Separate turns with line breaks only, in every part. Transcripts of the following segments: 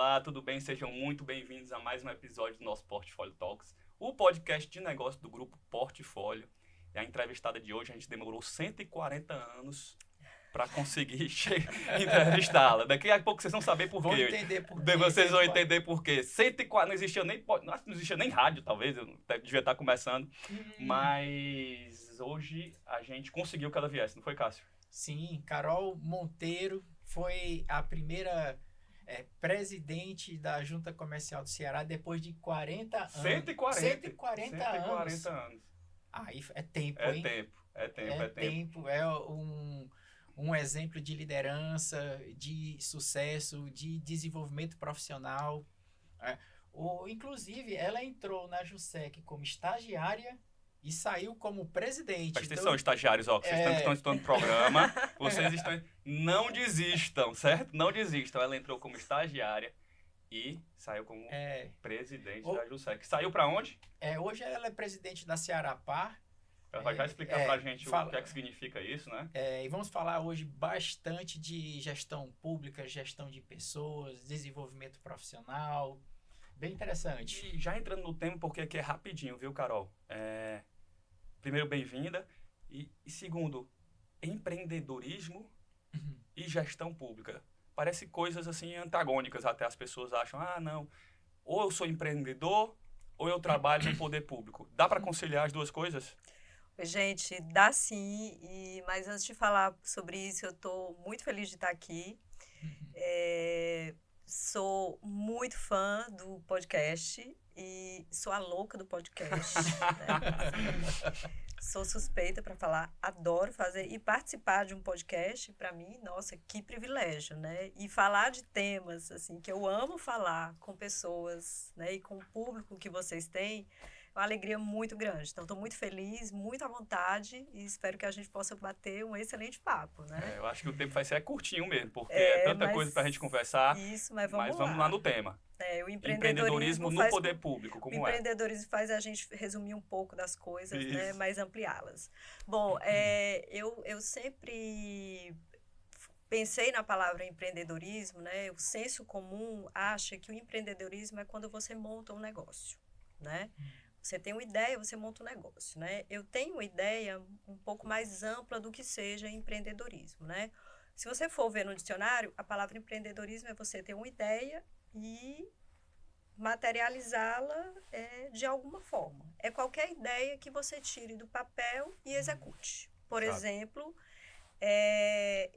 Olá, tudo bem? Sejam muito bem-vindos a mais um episódio do nosso Portfólio Talks, o podcast de negócio do grupo Portfólio. E a entrevistada de hoje, a gente demorou 140 anos para conseguir entrevistá-la. Daqui a pouco vocês vão saber por quê.
Vão entender por quê.
Vocês vão entender por quê. 104, não existia nem rádio, talvez, eu devia estar começando. Mas hoje a gente conseguiu que ela viesse, não foi, Cássio?
Sim, Carol Monteiro foi a primeira presidente da Junta Comercial do Ceará depois de 40 anos. 140 anos. Aí é tempo, hein?
É tempo.
É um exemplo de liderança, de sucesso, de desenvolvimento profissional. Inclusive, ela entrou na JUSEC como estagiária e saiu como presidente.
Presta atenção, estagiários, vocês estão estudando o programa, não desistam, certo? Não desistam. Ela entrou como estagiária e saiu como presidente da JUSEC. Saiu para onde?
Hoje ela é presidente da Ceará Par.
Ela vai já explicar pra gente o que é que significa isso, né?
E vamos falar hoje bastante de gestão pública, gestão de pessoas, desenvolvimento profissional. Bem interessante.
E já entrando no tema, porque aqui é rapidinho, viu, Carol? Primeiro, bem-vinda. E segundo, empreendedorismo e gestão pública. Parece coisas assim antagônicas, até as pessoas acham, não, ou eu sou empreendedor ou eu trabalho no poder público. Dá para conciliar as duas coisas?
Gente, dá sim, mas antes de falar sobre isso, eu estou muito feliz de estar aqui. Sou muito fã do podcast e sou a louca do podcast. Né? Sou suspeita para falar, adoro fazer e participar de um podcast, para mim, nossa, que privilégio, né? E falar de temas assim que eu amo falar com pessoas, né, e com o público que vocês têm. Uma alegria muito grande. Então, estou muito feliz, muito à vontade e espero que a gente possa bater um excelente papo, né?
Eu acho que o tempo vai ser curtinho mesmo, porque é tanta coisa para a gente conversar.
Isso, mas vamos
lá no tema.
O empreendedorismo
no poder público, como é?
O empreendedorismo faz a gente resumir um pouco das coisas, né? Mas ampliá-las. Bom, eu sempre pensei na palavra empreendedorismo, né? O senso comum acha que o empreendedorismo é quando você monta um negócio, né? Você tem uma ideia, você monta um negócio, né? Eu tenho uma ideia um pouco mais ampla do que seja empreendedorismo, né? Se você for ver no dicionário, a palavra empreendedorismo é você ter uma ideia e materializá-la de alguma forma. É qualquer ideia que você tire do papel e execute. Por exemplo,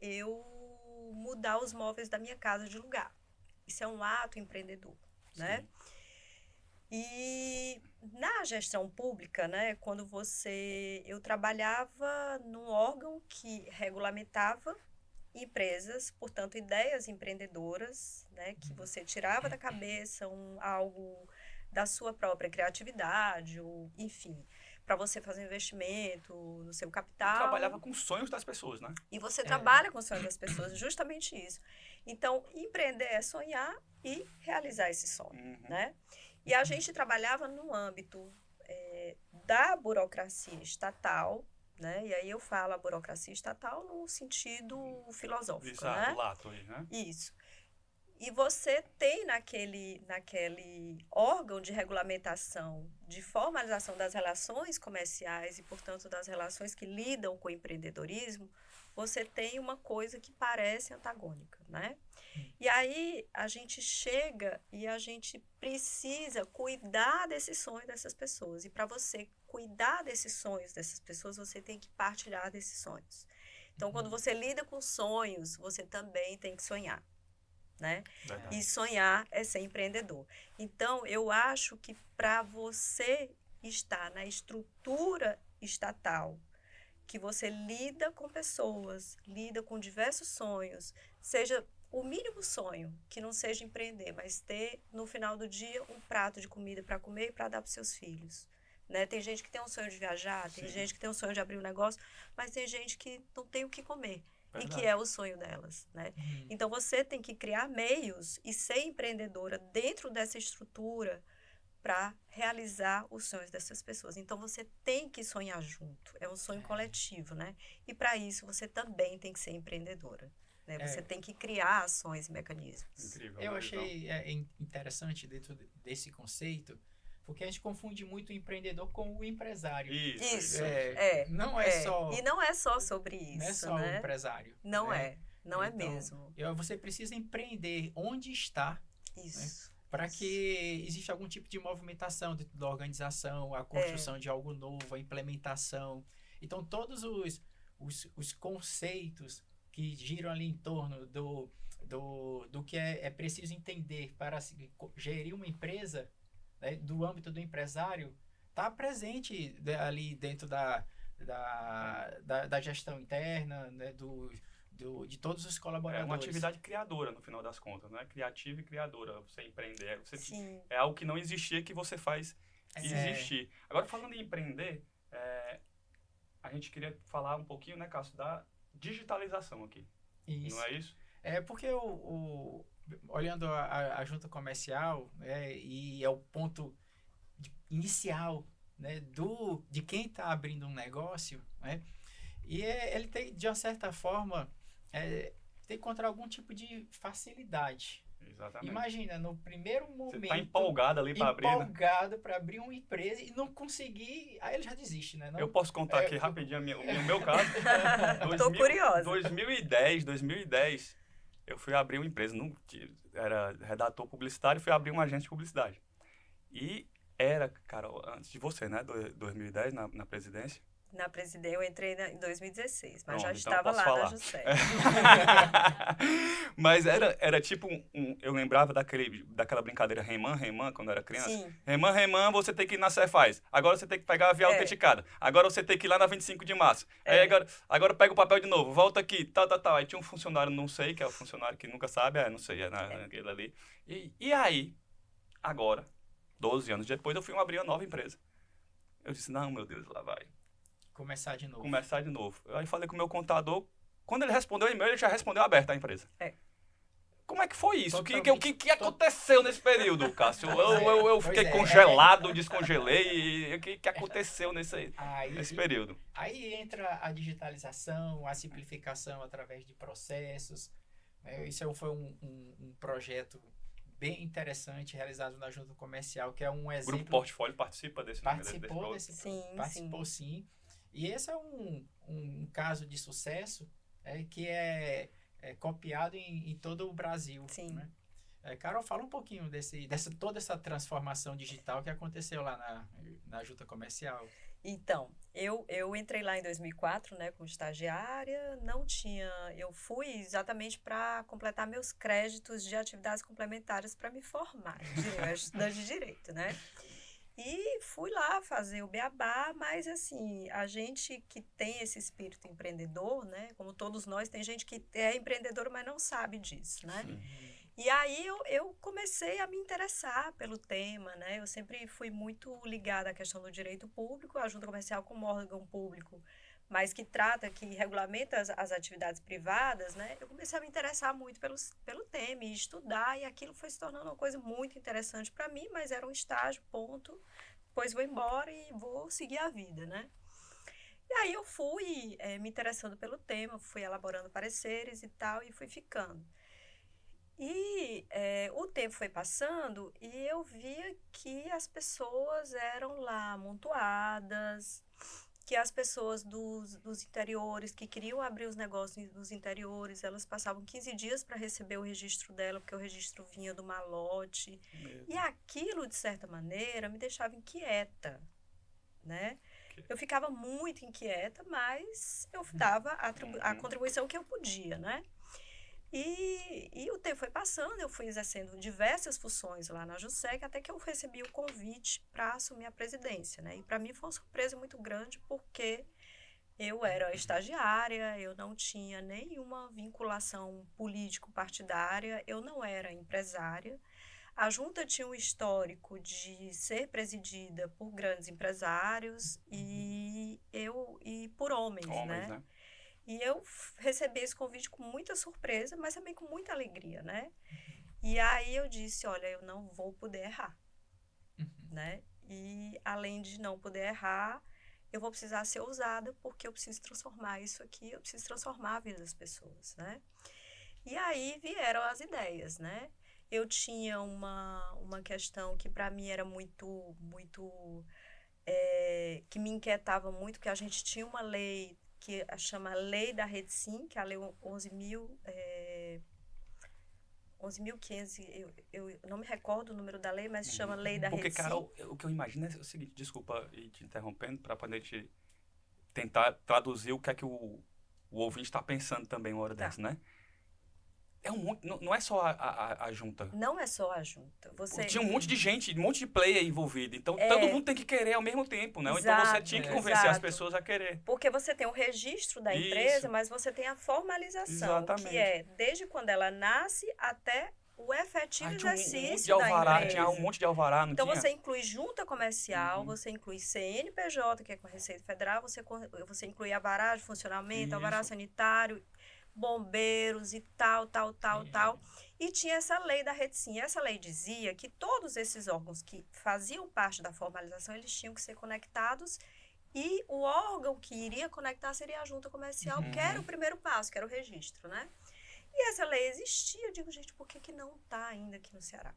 eu mudar os móveis da minha casa de lugar. Isso é um ato empreendedor, né? E na gestão pública, né, quando eu trabalhava num órgão que regulamentava empresas, portanto, ideias empreendedoras, né, que você tirava da cabeça algo da sua própria criatividade, ou, enfim, para você fazer investimento no seu capital.
Você trabalhava com sonhos das pessoas, né?
E você trabalha com os sonhos das pessoas, justamente isso. Então, empreender é sonhar e realizar esse sonho, né? E a gente trabalhava no âmbito da burocracia estatal, né? E aí eu falo a burocracia estatal no sentido filosófico,
exato,
né?
lato, né?
Isso. E você tem naquele órgão de regulamentação, de formalização das relações comerciais e, portanto, das relações que lidam com o empreendedorismo, você tem uma coisa que parece antagônica, né? E aí a gente chega e a gente precisa cuidar desses sonhos dessas pessoas. E para você cuidar desses sonhos dessas pessoas, você tem que partilhar desses sonhos. Então, quando você lida com sonhos, você também tem que sonhar, né? E sonhar é ser empreendedor. Então, eu acho que para você estar na estrutura estatal, que você lida com pessoas, lida com diversos sonhos, seja o mínimo sonho, que não seja empreender, mas ter, no final do dia, um prato de comida para comer e para dar para os seus filhos. Né? Tem gente que tem um sonho de viajar, tem gente que tem um sonho de abrir um negócio, mas tem gente que não tem o que comer. Verdade. E que é o sonho delas. Né? Então, você tem que criar meios e ser empreendedora dentro dessa estrutura para realizar os sonhos dessas pessoas. Então, você tem que sonhar junto. É um sonho coletivo, né? E, para isso, você também tem que ser empreendedora. né? Você tem que criar ações e mecanismos.
Incrível.
Eu achei interessante dentro desse conceito, porque a gente confunde muito o empreendedor com o empresário.
Isso.
Não é só...
E não é só sobre isso,
não é só
né?
o empresário.
Não
né?
Não é
Então,
mesmo.
Você precisa empreender onde está,
Isso.
para que exista algum tipo de movimentação dentro da organização, a construção de algo novo, a implementação. Então, todos os conceitos que giram ali em torno do que é preciso entender para gerir uma empresa, né, do âmbito do empresário, está presente ali dentro da gestão interna, né, de todos os colaboradores.
É uma atividade criadora, no final das contas, né? Criativa e criadora. Você empreender.
Sim.
É algo que não existia que você faz existir. Agora, falando em empreender, a gente queria falar um pouquinho, né, Cássio, da digitalização aqui.
Isso.
Não é isso?
Porque olhando a junta comercial, e é o ponto inicial, né, de quem está abrindo um negócio, né, e ele tem, de uma certa forma, tem que encontrar algum tipo de facilidade.
Exatamente.
Imagina, no primeiro momento...
Você tá empolgado ali para abrir, né?
Empolgado para abrir uma empresa e não conseguir... Aí ele já desiste, né? Não?
Eu posso contar aqui rapidinho o meu caso.
Tô curiosa.
2010, eu fui abrir uma empresa, era redator publicitário, fui abrir uma agência de publicidade. E era, Carol, antes de você, né? 2010, na presidência.
Na presidência, eu entrei em 2016, mas
Pronto,
já
então
estava lá
falar.
na Juscelia.
Mas era tipo eu lembrava daquela brincadeira Reman, quando eu era criança.
Sim.
Reman, você tem que ir na Cefaz. Agora você tem que pegar a via autenticada. Agora você tem que ir lá na 25 de março. Aí agora pega o papel de novo, volta aqui, tal. Aí tinha um funcionário, não sei, que é o funcionário que nunca sabe, não sei, naquele ali. E aí, agora, 12 anos depois, eu fui abrir uma nova empresa. Eu disse, não, meu Deus, lá vai.
Começar de novo.
Aí falei com o meu contador. Quando ele respondeu o e-mail, ele já respondeu aberto a empresa. Como é que foi isso? O que aconteceu nesse período, Cássio? Eu fiquei congelado, descongelei. O que aconteceu nesse período?
Aí entra a digitalização, a simplificação através de processos. Isso foi um projeto bem interessante realizado na Junta Comercial, que é um exemplo...
O Grupo Portfólio participa desse
Participou, sim. E esse é um caso de sucesso que é copiado em todo o Brasil.
Sim.
Né? Carol, fala um pouquinho toda essa transformação digital que aconteceu lá na Junta Comercial.
Então, eu entrei lá em 2004, né, como estagiária, eu fui exatamente para completar meus créditos de atividades complementares para me formar, eu era estudante de Direito, né? E fui lá fazer o beabá, mas assim, a gente que tem esse espírito empreendedor, né, como todos nós, tem gente que é empreendedor, mas não sabe disso, né?
Sim.
E aí eu comecei a me interessar pelo tema, né? Eu sempre fui muito ligada à questão do direito público, a Junta Comercial como órgão público, mas que regulamenta as atividades privadas, né? Eu comecei a me interessar muito pelo tema e estudar, e aquilo foi se tornando uma coisa muito interessante para mim, mas era um estágio, ponto. Depois vou embora e vou seguir a vida, né? E aí eu fui me interessando pelo tema, fui elaborando pareceres e tal, e fui ficando. E o tempo foi passando e eu via que as pessoas eram lá amontoadas, que as pessoas dos interiores, que queriam abrir os negócios nos interiores, elas passavam 15 dias para receber o registro dela, porque o registro vinha do malote. E aquilo, de certa maneira, me deixava inquieta, né? Eu ficava muito inquieta, mas eu dava a contribuição que eu podia, né? E o tempo foi passando, eu fui exercendo diversas funções lá na JUSEC, até que eu recebi o convite para assumir a presidência, né? E para mim foi uma surpresa muito grande, porque eu era estagiária, eu não tinha nenhuma vinculação político-partidária, eu não era empresária. A junta tinha um histórico de ser presidida por grandes empresários e por homens, né? E eu recebi esse convite com muita surpresa, mas também com muita alegria, né? E aí eu disse, olha, eu não vou poder errar, né? E além de não poder errar, eu vou precisar ser ousada, porque eu preciso transformar isso aqui, eu preciso transformar a vida das pessoas, né? E aí vieram as ideias, né? Eu tinha uma questão que para mim era muito que me inquietava muito, que a gente tinha uma lei que chama Lei da Rede Sim, que é a Lei 11.500, eu não me recordo o número da lei, mas chama Lei da
Porque,
Rede Sim.
Carol, o que eu imagino é o seguinte, desculpa ir te interrompendo, para poder tentar traduzir o que é que o ouvinte está pensando também uma hora dessa, né? Não é só a junta.
Não é só a junta.
Tinha um monte de gente, um monte de player envolvido. Então, todo mundo tem que querer ao mesmo tempo, né? Então, você tinha que convencer as pessoas a querer.
Porque você tem o registro da empresa, mas você tem a formalização, que é desde quando ela nasce até o efetivo exercício da empresa.
Tinha um monte de alvará, não
então,
tinha?
você inclui junta comercial, você inclui CNPJ, que é com a Receita Federal, você inclui alvará de funcionamento, alvará sanitário, bombeiros e tal. E tinha essa lei da Rede Sim. Essa lei dizia que todos esses órgãos que faziam parte da formalização, eles tinham que ser conectados e o órgão que iria conectar seria a junta comercial, que era o primeiro passo, que era o registro, né? E essa lei existia. Eu digo, gente, por que não está ainda aqui no Ceará?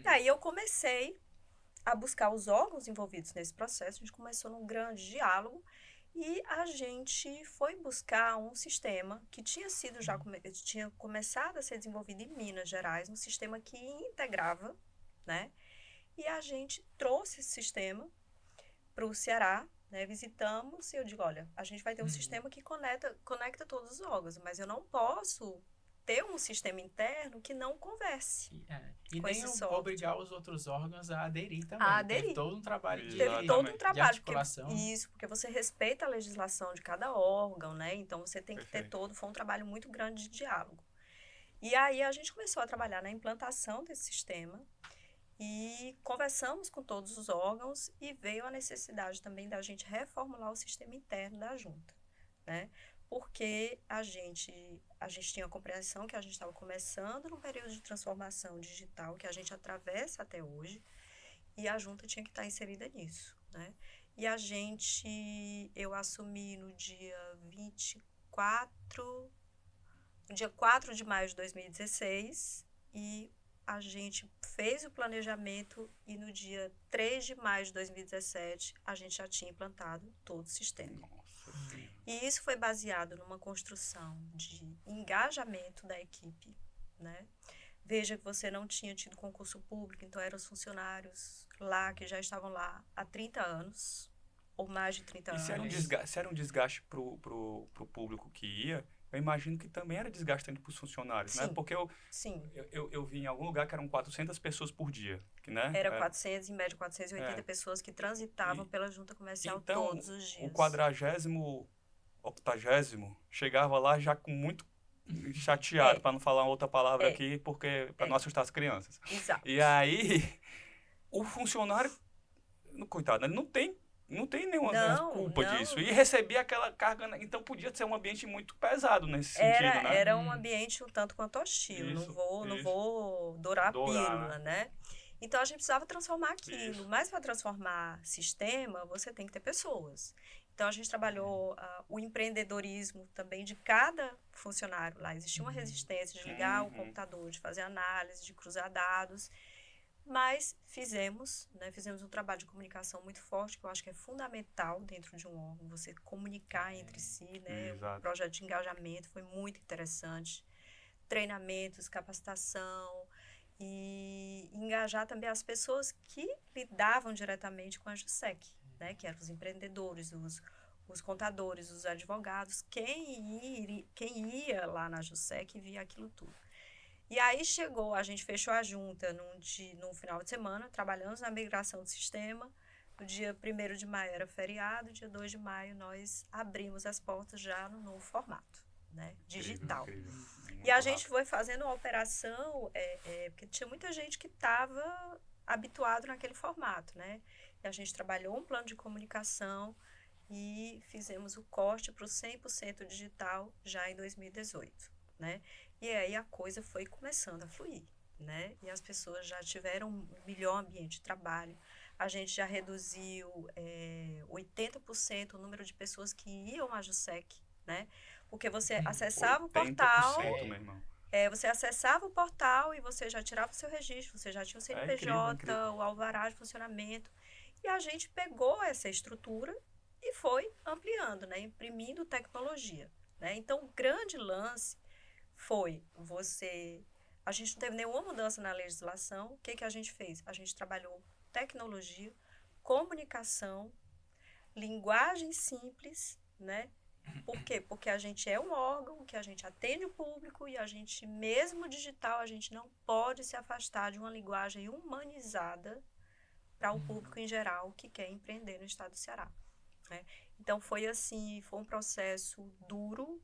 E aí eu comecei a buscar os órgãos envolvidos nesse processo. A gente começou num grande diálogo e a gente foi buscar um sistema que tinha sido tinha começado a ser desenvolvido em Minas Gerais, um sistema que integrava, né? E a gente trouxe esse sistema para o Ceará, né? Visitamos e eu digo, olha, a gente vai ter um sistema que conecta todos os órgãos, mas eu não posso ter um sistema interno que não converse.
E nem obrigar os outros órgãos a aderir também.
Teve
todo um trabalho
de
articulação.
Porque você respeita a legislação de cada órgão, né? Então, você tem que ter foi um trabalho muito grande de diálogo. E aí, a gente começou a trabalhar na implantação desse sistema e conversamos com todos os órgãos e veio a necessidade também da gente reformular o sistema interno da junta, né? Porque a gente tinha a compreensão que a gente estava começando num período de transformação digital que a gente atravessa até hoje e a junta tinha que estar inserida nisso, né? E eu assumi no dia 4 de maio de 2016 e a gente fez o planejamento e no dia 3 de maio de 2017 a gente já tinha implantado todo o sistema. E isso foi baseado numa construção de engajamento da equipe, né? Veja que você não tinha tido concurso público, então eram os funcionários lá que já estavam lá há 30 anos, ou mais de 30 anos.
E se era um desgaste pro público que ia, eu imagino que também era desgastante para os funcionários, né? Porque eu vi em algum lugar que eram 400 pessoas por dia, né?
Era 400, em média 480 pessoas que transitavam pela junta comercial
então,
todos os dias.
O 40º, 80º, chegava lá já com muito chateado, para não falar outra palavra aqui, porque para não assustar as crianças.
Exato.
E aí, o funcionário, coitado, ele não tem nenhuma culpa disso. E recebia aquela carga, então podia ser um ambiente muito pesado nesse sentido, né?
Era um ambiente um tanto quanto hostil, não vou dourar a pílula, né? Então, a gente precisava transformar aquilo. Mas para transformar sistema, você tem que ter pessoas. Então, a gente trabalhou o empreendedorismo também de cada funcionário lá. Existia uma resistência de ligar o computador, de fazer análise, de cruzar dados. Mas fizemos um trabalho de comunicação muito forte, que eu acho que é fundamental dentro de um órgão, você comunicar entre si, né? O projeto de engajamento foi muito interessante. Treinamentos, capacitação e engajar também as pessoas que lidavam diretamente com a JUSEC, né? Que eram os empreendedores, os contadores, os advogados, quem ia lá na JUSEC e via aquilo tudo. E aí a gente fechou a junta num final de semana, trabalhamos na migração do sistema. No dia 1º de maio era feriado, dia 2 de maio nós abrimos as portas já no novo formato, né, digital.
Incrível.
E a gente foi fazendo uma operação, porque tinha muita gente que estava habituado naquele formato, né? E a gente trabalhou um plano de comunicação e fizemos o corte para o 100% digital já em 2018, né? E aí a coisa foi começando a fluir, né? E as pessoas já tiveram um melhor ambiente de trabalho. A gente já reduziu 80% o número de pessoas que iam à JUSEC, né? Porque você acessava o portal...
80%, meu irmão.
Você acessava o portal e você já tirava o seu registro, você já tinha o CNPJ, incrível. O alvará de funcionamento. E a gente pegou essa estrutura e foi ampliando, né? Imprimindo tecnologia, né? Então, o grande lance foi a gente não teve nenhuma mudança na legislação. O que a gente fez? A gente trabalhou tecnologia, comunicação, linguagem simples, né? Por quê? Porque a gente é um órgão que a gente atende o público e a gente, mesmo digital, a gente não pode se afastar de uma linguagem humanizada para o público em geral que quer empreender no estado do Ceará, né? Então, foi um processo duro,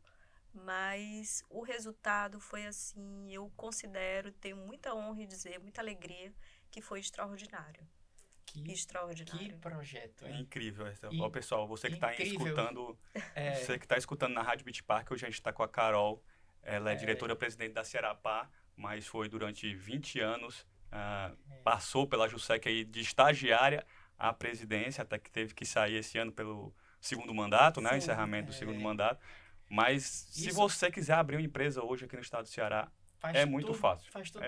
mas o resultado foi assim, eu considero, tenho muita honra em dizer, muita alegria, que foi extraordinário. Extraordinário.
Que projeto, hein?
É incrível. Pessoal, você que está escutando, você que está escutando na Rádio Beach Park, hoje a gente está com a Carol, ela é diretora-presidente da Cearapá, mas foi durante 20 anos, passou pela JUSEC aí de estagiária à presidência, até que teve que sair esse ano pelo segundo mandato, né? Encerramento do segundo mandato. Mas se você quiser abrir uma empresa hoje aqui no estado do Ceará, muito fácil.
Faz tudo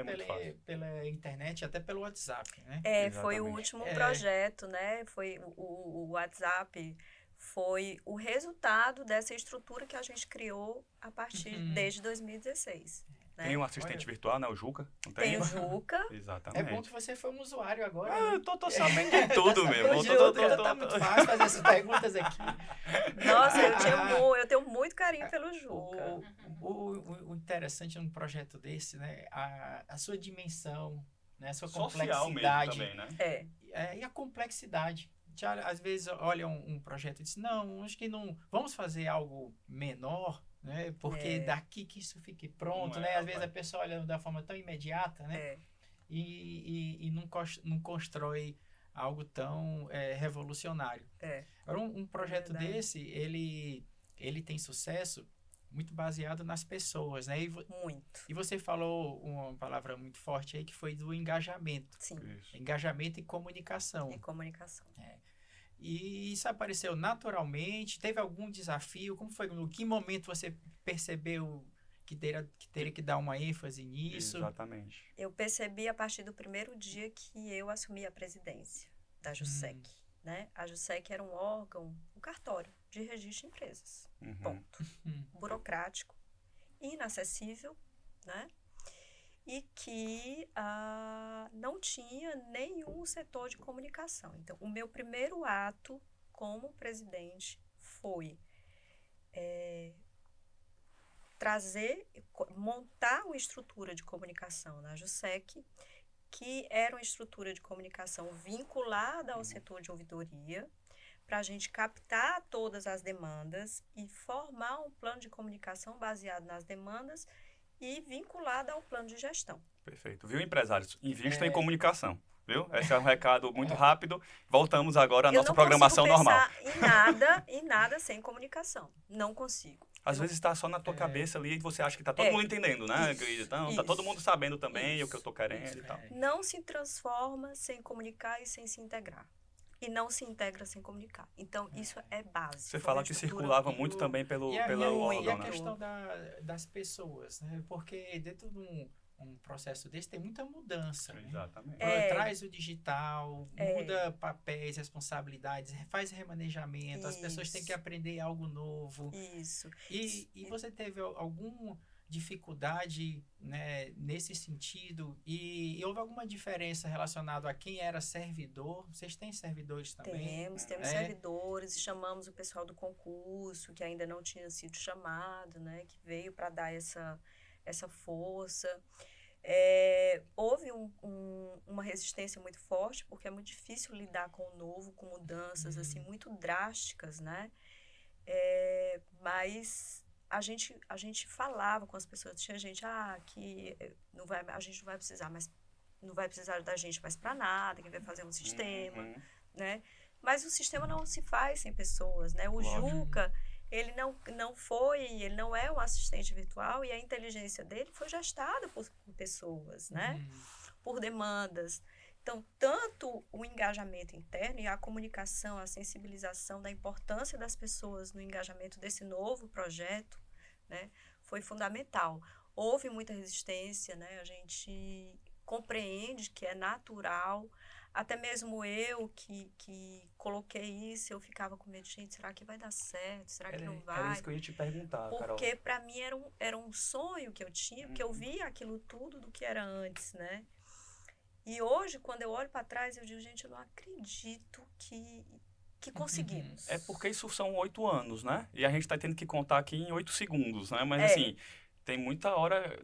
pela internet, até pelo WhatsApp, né?
Foi o último projeto, né? Foi o WhatsApp, foi o resultado dessa estrutura que a gente criou desde 2016. Né?
Tem um assistente virtual, né? O Juca. Não
tem o Juca.
Exatamente.
É bom que você foi um usuário agora.
Eu tô sabendo de tudo mesmo.
Tá muito fácil fazer essas perguntas aqui.
Nossa, eu tenho muito carinho pelo Juca.
O interessante num projeto desse, né? A sua dimensão, né? A sua
social
complexidade.
Mesmo também,
né? E a complexidade. Já, às vezes olha um projeto e diz, não, acho que não. Vamos fazer algo menor, né? Porque daqui que isso fique pronto, né? Às vezes a pessoa olha da forma tão imediata, né? E não constrói algo tão revolucionário. Agora, um projeto desse, ele tem sucesso muito baseado nas pessoas, né?
Muito.
E você falou uma palavra muito forte aí, que foi do engajamento.
Sim.
Isso. Engajamento e comunicação. E isso apareceu naturalmente? Teve algum desafio? Como foi? No que momento você percebeu que teria que dar uma ênfase nisso?
Exatamente.
Eu percebi a partir do primeiro dia que eu assumi a presidência da JUSEC. Né? A JUSEC era um órgão, um cartório de registro de empresas. Ponto. Burocrático, inacessível, né? E que não tinha nenhum setor de comunicação. Então, o meu primeiro ato como presidente foi montar uma estrutura de comunicação na JUSEC, que era uma estrutura de comunicação vinculada ao setor de ouvidoria, para a gente captar todas as demandas e formar um plano de comunicação baseado nas demandas e vinculado ao plano de gestão.
Perfeito. Viu, empresários? Invista em comunicação. Viu? Esse é um recado muito rápido. Voltamos agora à nossa programação normal.
Em nada sem comunicação. Não consigo.
Às vezes está só na tua cabeça ali e você acha que está todo mundo entendendo, né? Então, está todo mundo sabendo também o que eu estou querendo e tal.
Não se transforma sem comunicar e sem se integrar. E não se integra sem comunicar. Então, isso é básico.
Você fala que circulava muito também pelo órgão,
e a questão das pessoas, né? Porque dentro de um processo desse tem muita mudança.
Exatamente.
Né? Traz o digital, muda papéis, responsabilidades, faz remanejamento, as pessoas têm que aprender algo novo.
Isso.
E você teve alguma dificuldade, né, nesse sentido? E houve alguma diferença relacionada a quem era servidor? Vocês têm servidores também?
Temos servidores, chamamos o pessoal do concurso, que ainda não tinha sido chamado, né, que veio para dar essa força. Houve uma resistência muito forte, porque é muito difícil lidar com o novo, com mudanças assim, muito drásticas, né? Mas a gente falava com as pessoas, tinha gente que a gente não vai precisar da gente mais para nada, quem vai fazer um sistema, né? Mas o sistema não se faz sem pessoas, né? O Juca, ele não é um assistente virtual e a inteligência dele foi gestada por pessoas, né? Por demandas. Então, tanto o engajamento interno e a comunicação, a sensibilização da importância das pessoas no engajamento desse novo projeto, né, foi fundamental. houve muita resistência, né? A gente compreende que é natural. Até mesmo eu que coloquei isso, eu ficava com medo, gente, será que vai dar certo? Será que não vai?
Era isso que eu ia te perguntar, Carol.
Porque para mim era um sonho que eu tinha, porque eu via aquilo tudo do que era antes, né? E hoje, quando eu olho para trás, eu digo, gente, eu não acredito que conseguimos.
É porque isso são 8 anos, né? E a gente tá tendo que contar aqui em 8 segundos, né? Mas assim, tem muita hora,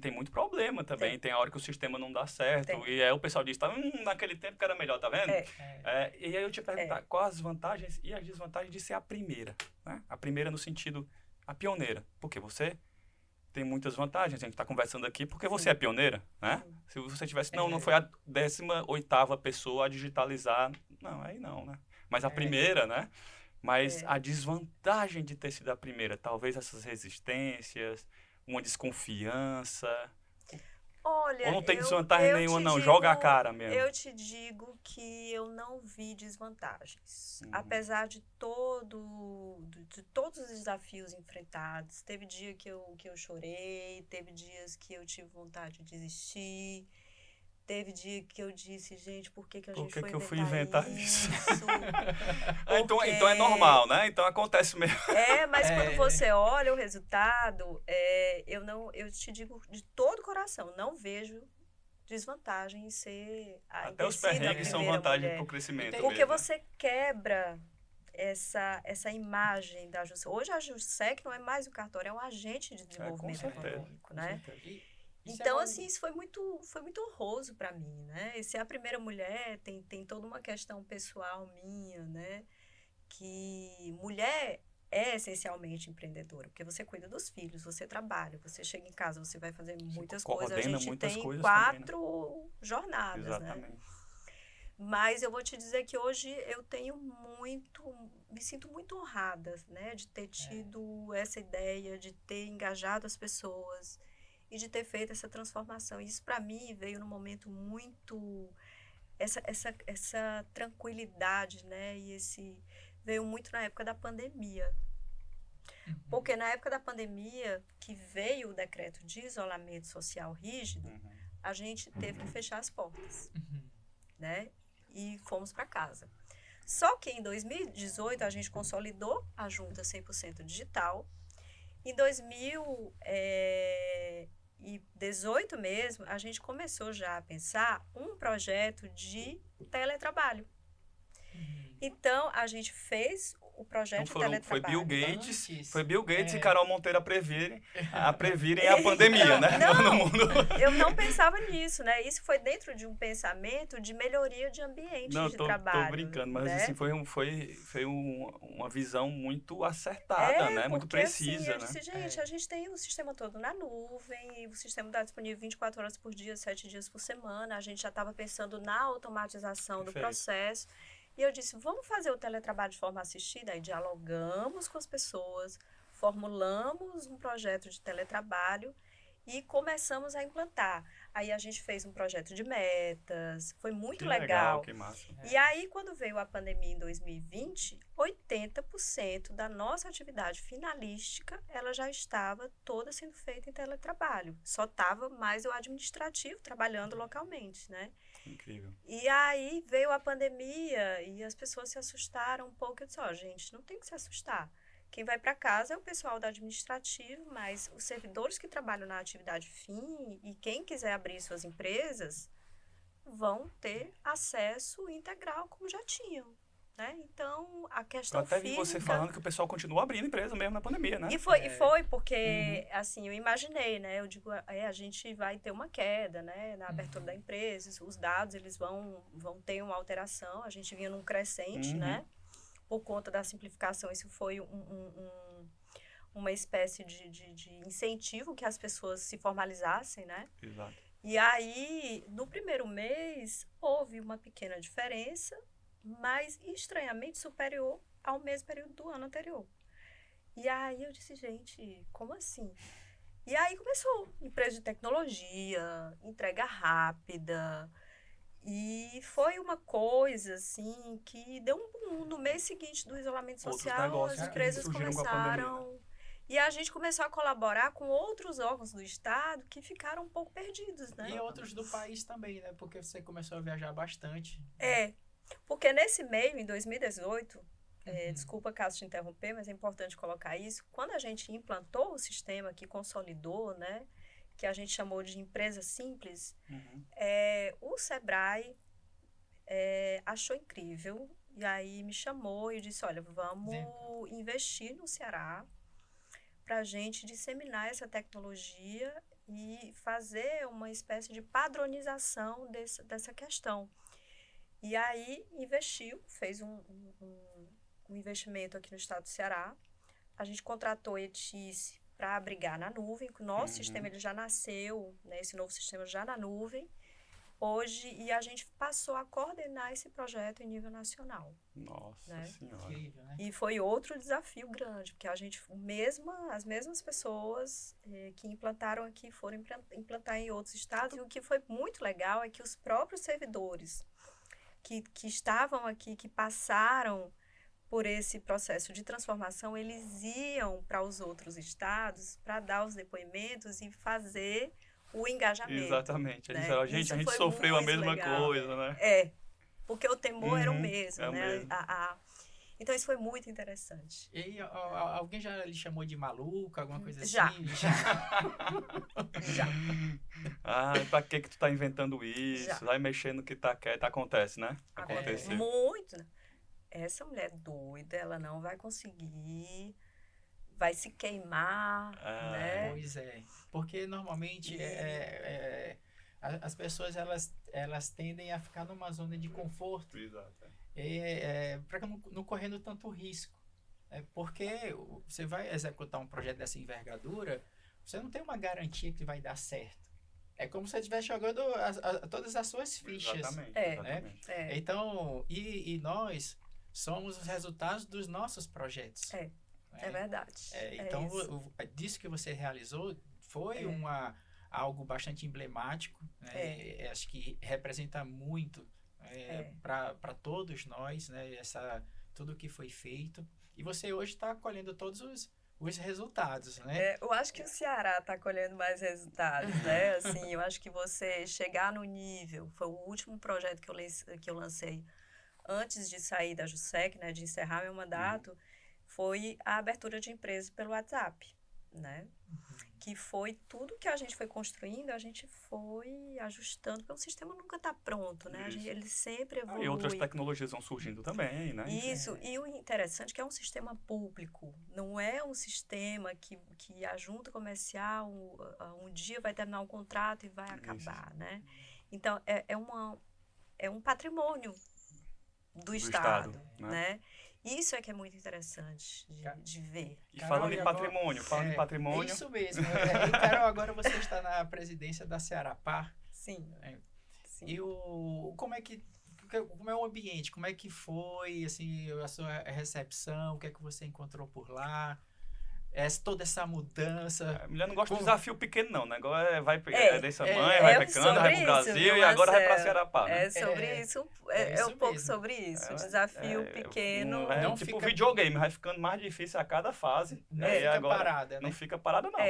tem muito problema também. Tem a hora que o sistema não dá certo. E aí o pessoal diz, naquele tempo que era melhor, tá vendo? E aí eu te perguntar, quais as vantagens e as desvantagens de ser a primeira, né? A primeira no sentido, a pioneira. Porque você tem muitas vantagens. A gente está conversando aqui porque você é pioneira, né? Se você tivesse, não foi a 18ª pessoa a digitalizar, não, aí não, né? Mas a primeira, né? Mas a desvantagem de ter sido a primeira, talvez essas resistências, uma desconfiança.
Olha,
ou não tem desvantagem nenhuma, não, joga a cara mesmo.
Eu te digo que eu não vi desvantagens. Apesar de todos os desafios enfrentados. Teve dia que eu chorei, teve dias que eu tive vontade de desistir. Teve dia que eu disse, gente, por que a gente foi inventar isso? Por que eu fui inventar isso?
Porque... Então é normal, né? Então acontece mesmo.
Mas quando você olha o resultado, eu te digo de todo o coração, não vejo desvantagem em ser
até os perrengues são vantagem para o crescimento.
Porque você quebra essa imagem da Jussec. Hoje a Jussec não é mais um cartório, é um agente de desenvolvimento econômico, né? Então, assim, isso foi muito honroso para mim, né? E ser a primeira mulher tem toda uma questão pessoal minha, né? Que mulher é essencialmente empreendedora, porque você cuida dos filhos, você trabalha, você chega em casa, você vai fazer muitas coisas. A gente tem 4 também, né? jornadas, exatamente, né? Mas eu vou te dizer que hoje eu me sinto muito honrada, né? De ter tido essa ideia, de ter engajado as pessoas e de ter feito essa transformação. Isso, para mim, veio num momento muito... Essa tranquilidade, né? E veio muito na época da pandemia. Porque na época da pandemia, que veio o decreto de isolamento social rígido, a gente teve que fechar as portas, né? E fomos para casa. Só que em 2018, a gente consolidou a junta 100% digital. Em 2018 mesmo, a gente começou já a pensar um projeto de teletrabalho. Então, a gente fez o projeto de teletrabalho.
Foi Bill Gates e Carol Monteiro a previrem a pandemia, né?
Eu não pensava nisso, né? Isso foi dentro de um pensamento de melhoria de ambiente de trabalho.
Tô brincando, mas assim, foi uma visão muito acertada, né? Muito precisa,
assim, eu disse, gente, a gente tem o sistema todo na nuvem, e o sistema está disponível 24 horas por dia, 7 dias por semana. A gente já estava pensando na automatização do processo. E eu disse, vamos fazer o teletrabalho de forma assistida? Aí dialogamos com as pessoas, formulamos um projeto de teletrabalho e começamos a implantar. Aí a gente fez um projeto de metas, foi muito legal.
Que massa.
E aí, quando veio a pandemia em 2020, 80% da nossa atividade finalística, ela já estava toda sendo feita em teletrabalho. Só estava mais o administrativo trabalhando localmente, né?
Incrível.
E aí veio a pandemia e as pessoas se assustaram um pouco. Eu disse, gente, não tem que se assustar. Quem vai para casa é o pessoal do administrativo, mas os servidores que trabalham na atividade fim e quem quiser abrir suas empresas vão ter acesso integral como já tinham, né? Então, a questão
física... Eu até vi você falando que o pessoal continua abrindo empresa mesmo na pandemia, né?
E foi porque, assim, eu imaginei, né? Eu digo, a gente vai ter uma queda, né? Na abertura da empresa, os dados, eles vão ter uma alteração. A gente vinha num crescente, né? Por conta da simplificação, isso foi uma espécie de incentivo que as pessoas se formalizassem, né?
Exato.
E aí, no primeiro mês, houve uma pequena diferença, mas estranhamente superior ao mesmo período do ano anterior. E aí eu disse, gente, como assim? E aí começou, empresa de tecnologia, entrega rápida, e foi uma coisa, assim, que deu um boom. No mês seguinte do isolamento social, as empresas começaram... E a gente começou a colaborar com outros órgãos do Estado que ficaram um pouco perdidos, né?
E outros do país também, né? Porque você começou a viajar bastante.
Porque nesse meio, em 2018, desculpa caso te interromper, mas é importante colocar isso, quando a gente implantou o sistema que consolidou, né? Que a gente chamou de empresa simples, o Sebrae achou incrível e aí me chamou e disse, olha, vamos investir no Ceará para a gente disseminar essa tecnologia e fazer uma espécie de padronização dessa questão. E aí investiu, fez um investimento aqui no estado do Ceará. A gente contratou a Etice para abrigar na nuvem, que o nosso sistema ele já nasceu, né, esse novo sistema já na nuvem. Hoje, e a gente passou a coordenar esse projeto em nível nacional.
Nossa
né?
Senhora.
Incrível, né?
E foi outro desafio grande, porque a gente, as mesmas pessoas que implantaram aqui foram implantar em outros estados, e o que foi muito legal é que os próprios servidores que estavam aqui, que passaram por esse processo de transformação, eles iam para os outros estados para dar os depoimentos e fazer o engajamento.
Exatamente.
Né?
A gente sofreu a mesma
legal.
coisa, né?
Porque o temor era o mesmo,
é o
né?
mesmo.
Então, isso foi muito interessante.
E alguém já lhe chamou de maluca, alguma coisa
Já.
assim?
Já.
Pra que tu tá inventando isso?
Já.
Vai mexendo no que tá quieto. Acontece, né?
Acontece muito. Essa mulher é doida, ela não vai conseguir, vai se queimar, né?
Pois é. Porque normalmente as pessoas elas tendem a ficar numa zona de conforto.
Exato.
Para não correndo tanto risco. Porque você vai executar um projeto dessa envergadura, você não tem uma garantia que vai dar certo. É como se você estivesse jogando todas as suas fichas.
Exatamente.
Então, e nós somos os resultados dos nossos projetos.
É verdade.
Então, disso que você realizou foi algo bastante emblemático. Né? Acho que representa muito para todos nós, né? Tudo que foi feito. E você hoje está colhendo todos os resultados, né?
Eu acho que o Ceará está colhendo mais resultados, né? Assim, eu acho que você chegar no nível, foi o último projeto que eu lancei antes de sair da JUSEC, né, de encerrar meu mandato, foi a abertura de empresas pelo WhatsApp, né? Que foi tudo que a gente foi construindo, a gente foi ajustando, porque o sistema nunca está pronto, né? Ele sempre evolui.
E outras tecnologias vão surgindo também, né?
Isso, e o interessante é que é um sistema público, não é um sistema que a junta comercial um dia vai terminar um contrato e vai acabar, né? Então, é um patrimônio do Estado, né? Isso é que é muito interessante de ver.
E falando em patrimônio...
É isso mesmo. E, Carol, agora você está na presidência da Cearapar.
Sim. Sim.
E como é o ambiente? Como é que foi assim, a sua recepção? O que é que você encontrou por lá? Toda essa mudança.
A mulher não gosta de desafio pequeno, não. O negócio vai dessa mãe, vai para Cana, vai para o Brasil e agora vai para Cearapá. Né?
É sobre isso. É um pouco sobre isso. Desafio pequeno.
Não tipo videogame, vai ficando mais difícil a cada fase.
Não fica
agora,
parada, né?
Não fica parada, não.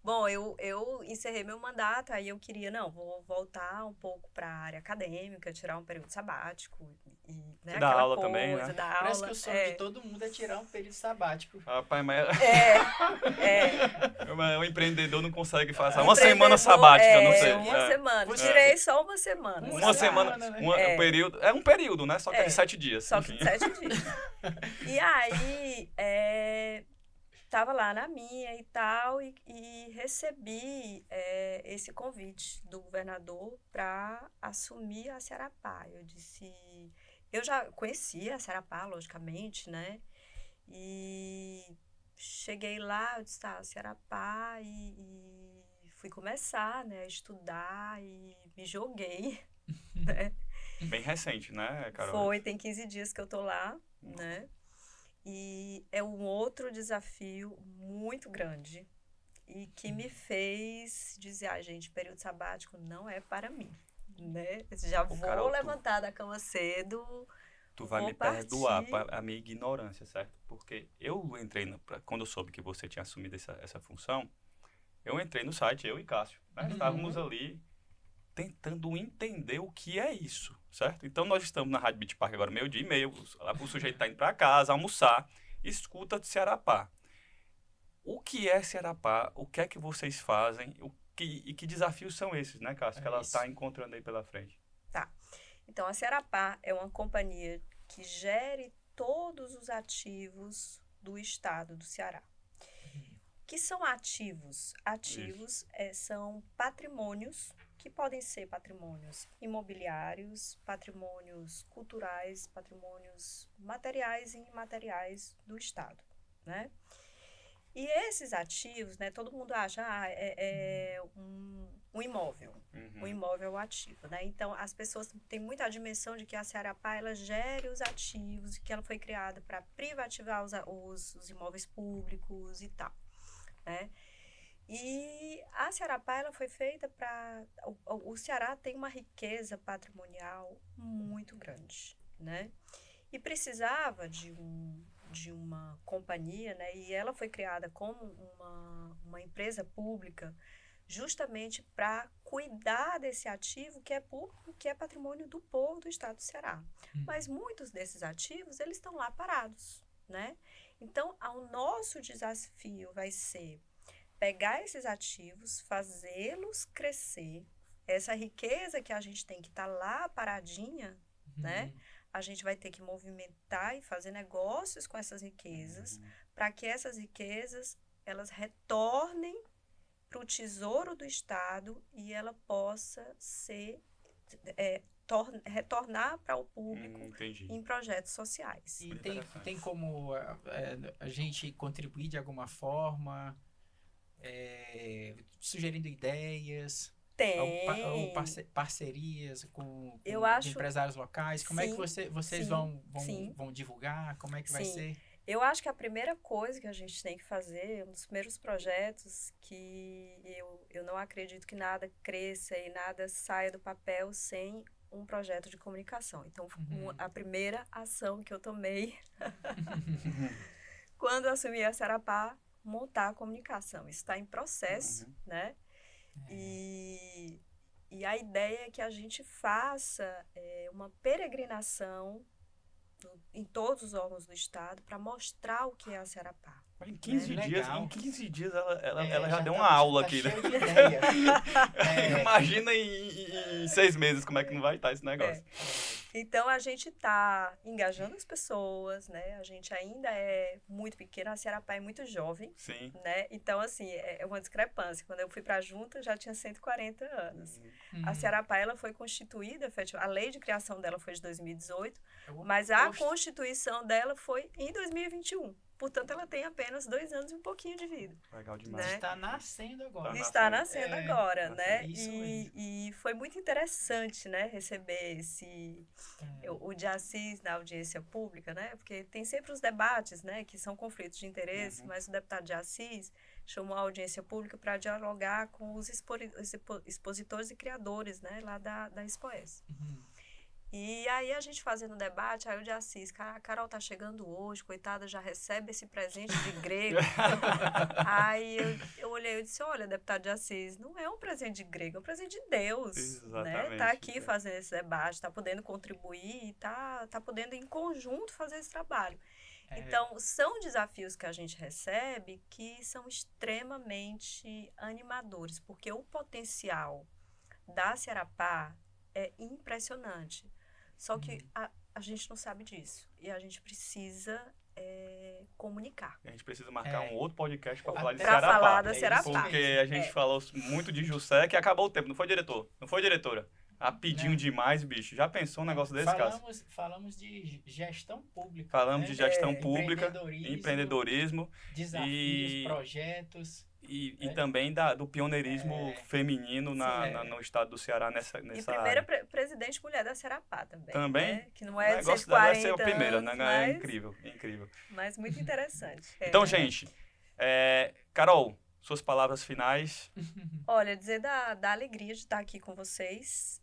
Bom, eu encerrei meu mandato, aí eu queria, vou voltar um pouco para a área acadêmica, tirar um período sabático. Né,
dar aula também, né?
Parece que o sonho de todo mundo é tirar um período sabático.
Rapaz, mas... O empreendedor não consegue fazer uma semana sabática, não sei.
Uma semana. Tirei só uma semana.
Uma semana, né? Um período, um período, né? Só que é de 7 dias.
Só que de 7 dias. E aí... estava lá na minha e tal, e recebi esse convite do governador para assumir a Cearapá. Eu disse... Eu já conhecia a Cearapá, logicamente, né? E cheguei lá, eu disse, Cearapá, e fui começar, né, a estudar e me joguei, né?
Bem recente, né, Carol?
Foi, tem 15 dias que eu tô lá, né? E é um outro desafio muito grande e que me fez dizer, gente, período sabático não é para mim, né? Já vou levantar da cama cedo
Tu vai me perdoar a minha ignorância, certo? Porque eu entrei, quando eu soube que você tinha assumido essa função, eu entrei no site, eu e Cássio, né? Estávamos ali tentando entender o que é isso, certo? Então, nós estamos na Rádio Beach Park agora, 12:30, o sujeito está indo para casa, almoçar, escuta de Cearapá. O que é Cearapá? O que é que vocês fazem? E que desafios são esses, né, Cássio? Que ela está encontrando aí pela frente.
Tá. Então, a Cearapá é uma companhia que gere todos os ativos do estado do Ceará. Que são ativos? Ativos são patrimônios, que podem ser patrimônios imobiliários, patrimônios culturais, patrimônios materiais e imateriais do estado, né? E esses ativos, né, todo mundo acha, um imóvel. Um imóvel é o ativo, né? Então, as pessoas têm muita dimensão de que a Cearapá, ela gere os ativos, que ela foi criada para privativar os imóveis públicos e tal, né? E a Cearapá, ela foi feita para... O Ceará tem uma riqueza patrimonial muito grande, né? E precisava de uma companhia, né? E ela foi criada como uma empresa pública justamente para cuidar desse ativo que é público, que é patrimônio do povo do estado do Ceará. Mas muitos desses ativos, eles estão lá parados, né? Então, o nosso desafio vai ser pegar esses ativos, fazê-los crescer, essa riqueza que a gente tem que estar lá paradinha, né? A gente vai ter que movimentar e fazer negócios com essas riquezas para que essas riquezas, elas retornem para o tesouro do estado e ela possa ser retornar para o público em projetos sociais.
E tem como a gente contribuir de alguma forma, sugerindo ideias, ou parcerias com empresários locais? Como é que vocês vão divulgar? Como é que vai ser?
Eu acho que a primeira coisa que a gente tem que fazer, um dos primeiros projetos que eu não acredito que nada cresça e nada saia do papel sem um projeto de comunicação. Então, a primeira ação que eu tomei quando assumi a Cearapá, montar a comunicação. Isso está em processo, né? E a ideia é que a gente faça uma peregrinação em todos os órgãos do estado para mostrar o que é a Cearapá.
Em 15 dias ela já deu uma aula aqui, né? Imagina em 6 meses como é que não vai estar esse negócio.
Então, a gente está engajando as pessoas, né? A gente ainda é muito pequena, a Cearapá é muito jovem.
Sim.
Né? Então, assim, é uma discrepância. Quando eu fui para a junta, já tinha 140 anos. A Cearapá, ela foi constituída, a lei de criação dela foi de 2018, mas a constituição dela foi em 2021. Portanto, ela tem apenas 2 anos e um pouquinho de vida.
Legal demais.
Né? Está nascendo agora.
Está nascendo agora, né? E foi muito interessante, né? Receber o de Assis na audiência pública, né? Porque tem sempre os debates, né? Que são conflitos de interesse, mas o deputado de Assis chamou a audiência pública para dialogar com os expositores e criadores, né? Lá da Expoes. E aí a gente fazendo debate, aí o de Assis, a Carol tá chegando hoje, coitada, já recebe esse presente de grego. Aí eu olhei e disse, olha, deputado de Assis, não é um presente de grego, é um presente de Deus.
Exatamente.
Né? Tá aqui fazendo esse debate, tá podendo contribuir, tá podendo em conjunto fazer esse trabalho. Então, são desafios que a gente recebe que são extremamente animadores, porque o potencial da Cearapá é impressionante. Só que a gente não sabe disso. E a gente precisa comunicar.
A gente precisa marcar um outro podcast para falar de
Cearapá.
Cearapá.
Falar da Cearapá.
Porque a gente falou muito de Jussé, que acabou o tempo. Não foi, diretor? Não foi, diretora? Rapidinho demais, bicho. Já pensou um negócio desse, Cássio?
Falamos de gestão pública.
Falamos de gestão pública, empreendedorismo.
Desafios, projetos.
E também do pioneirismo feminino no estado do Ceará nessa
e primeira presidente mulher da Cearapá também.
Também?
Né? Que não é
de 140 vai ser a primeira, né? É incrível, incrível.
Mas muito interessante.
Então, gente, Carol, suas palavras finais.
Olha, dizer da alegria de estar aqui com vocês.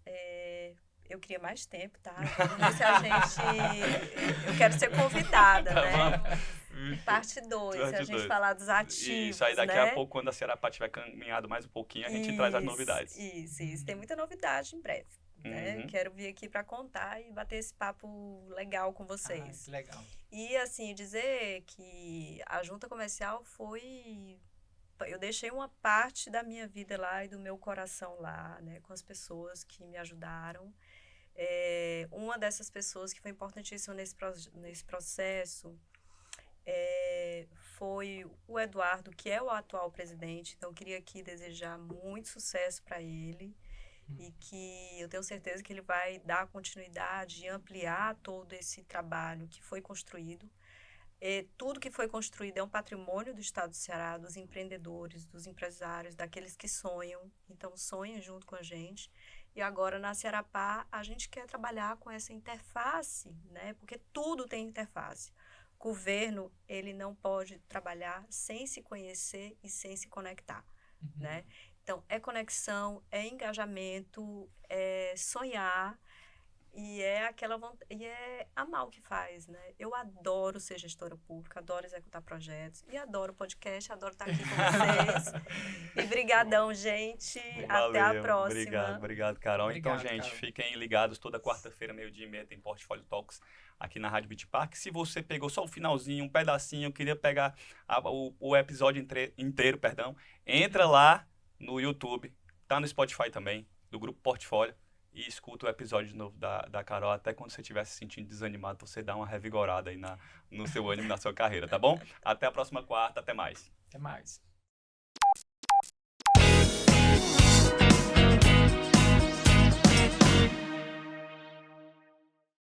Eu queria mais tempo, tá? Vamos ver se a gente... Eu quero ser convidada, né? Parte 2, se a gente falar dos ativos,
isso aí daqui a pouco, quando a Cearapá tiver caminhado mais um pouquinho, a gente traz as novidades.
Isso. Tem muita novidade em breve. Né? Quero vir aqui para contar e bater esse papo legal com vocês.
Que legal.
E, assim, dizer que a junta comercial foi... Eu deixei uma parte da minha vida lá e do meu coração lá, né? Com as pessoas que me ajudaram. Uma dessas pessoas que foi importantíssima nesse processo foi o Eduardo, que é o atual presidente. Então, eu queria aqui desejar muito sucesso para ele. E que eu tenho certeza que ele vai dar continuidade e ampliar todo esse trabalho que foi construído. Tudo que foi construído é um patrimônio do Estado do Ceará, dos empreendedores, dos empresários, daqueles que sonham. Então, sonhem junto com a gente. E agora, na Cearapá, a gente quer trabalhar com essa interface, né? Porque tudo tem interface. O governo, ele não pode trabalhar sem se conhecer e sem se conectar, né? Então, é conexão, é engajamento, é sonhar e é amar o que faz, né? Eu adoro ser gestora pública, adoro executar projetos e adoro podcast, adoro estar aqui com vocês. E brigadão, gente.
Valeu,
até a próxima.
Obrigado, Carol.
Obrigado,
então, gente,
Carol.
Fiquem ligados toda quarta-feira, 12:30, tem Portfólio Talks aqui na Rádio Beach Park. Se você pegou só o finalzinho, um pedacinho, queria pegar o episódio inteiro, entra lá no YouTube, tá no Spotify também, do Grupo Portfólio, e escuta o episódio de novo da Carol, até quando você estiver se sentindo desanimado, você dá uma revigorada aí no seu ânimo, na sua carreira, tá bom? Até a próxima quarta, até mais.
Até mais.